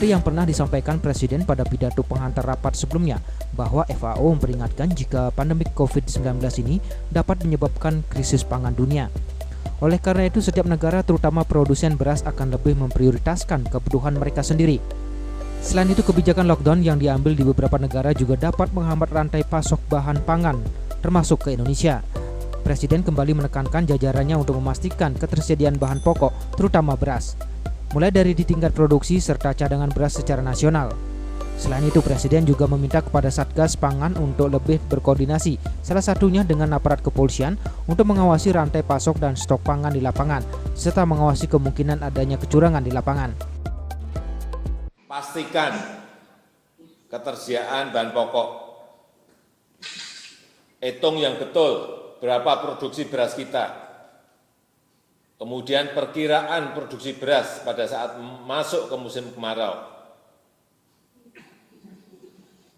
seperti yang pernah disampaikan Presiden pada pidato penghantar rapat sebelumnya, bahwa FAO memperingatkan jika pandemi COVID-19 ini dapat menyebabkan krisis pangan dunia. Oleh karena itu, setiap negara, terutama produsen beras, akan lebih memprioritaskan kebutuhan mereka sendiri. Selain itu, kebijakan lockdown yang diambil di beberapa negara juga dapat menghambat rantai pasok bahan pangan, termasuk ke Indonesia. Presiden kembali menekankan jajarannya untuk memastikan ketersediaan bahan pokok, terutama beras, mulai dari di tingkat produksi serta cadangan beras secara nasional. Selain itu, Presiden juga meminta kepada Satgas Pangan untuk lebih berkoordinasi, salah satunya dengan aparat kepolisian, untuk mengawasi rantai pasok dan stok pangan di lapangan, serta mengawasi kemungkinan adanya kecurangan di lapangan. Pastikan ketersediaan bahan pokok. Hitung yang betul berapa produksi beras kita. Kemudian perkiraan produksi beras pada saat masuk ke musim kemarau.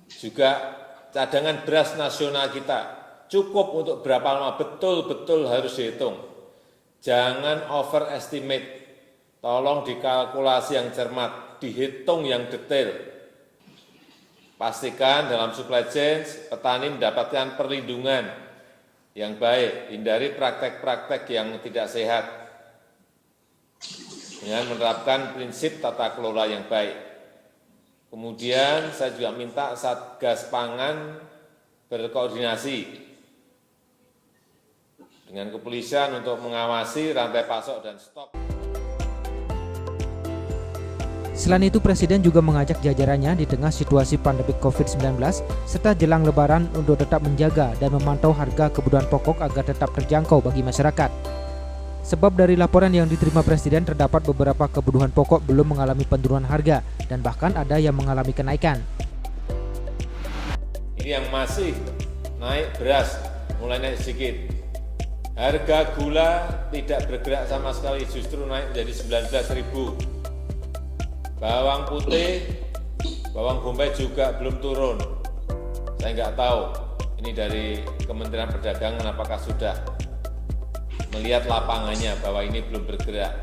Juga cadangan beras nasional kita cukup untuk berapa lama, betul-betul harus dihitung. Jangan overestimate, tolong dikalkulasi yang cermat, dihitung yang detail. Pastikan dalam supply chain petani mendapatkan perlindungan yang baik, hindari praktek-praktek yang tidak sehat, dengan menerapkan prinsip tata kelola yang baik. Kemudian saya juga minta Satgas Pangan berkoordinasi dengan kepolisian untuk mengawasi rantai pasok dan stok. Selain itu, Presiden juga mengajak jajarannya di tengah situasi pandemi COVID-19 serta jelang Lebaran untuk tetap menjaga dan memantau harga kebutuhan pokok agar tetap terjangkau bagi masyarakat. Sebab dari laporan yang diterima Presiden, terdapat beberapa kebutuhan pokok belum mengalami penurunan harga dan bahkan ada yang mengalami kenaikan. Ini yang masih naik beras, mulai naik sedikit. Harga gula tidak bergerak sama sekali, justru naik menjadi 19.000. Bawang putih, bawang bombay juga belum turun. Saya nggak tahu, ini dari Kementerian Perdagangan apakah sudah melihat lapangannya bahwa ini belum bergerak.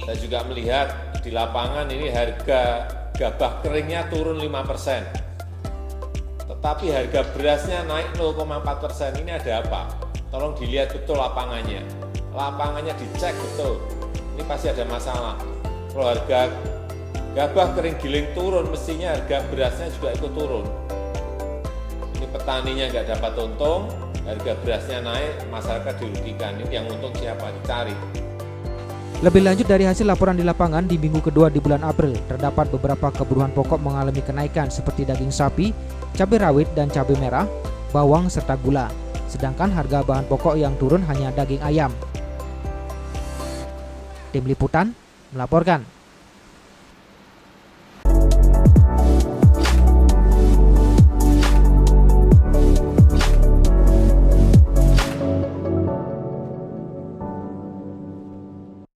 Saya juga melihat di lapangan ini harga gabah keringnya turun 5%. Tetapi harga berasnya naik 0,4%. Ini ada apa? Tolong dilihat betul lapangannya. Lapangannya dicek betul. Ini pasti ada masalah. Kalau harga gabah kering giling turun, mestinya harga berasnya juga ikut turun. Ini petaninya nggak dapat untung, harga berasnya naik, masyarakat dirugikan. Ini yang untung siapa? Dicari. Lebih lanjut, dari hasil laporan di lapangan di minggu kedua di bulan April, terdapat beberapa kebutuhan pokok mengalami kenaikan seperti daging sapi, cabai rawit dan cabai merah, bawang serta gula. Sedangkan harga bahan pokok yang turun hanya daging ayam. Tim Liputan melaporkan.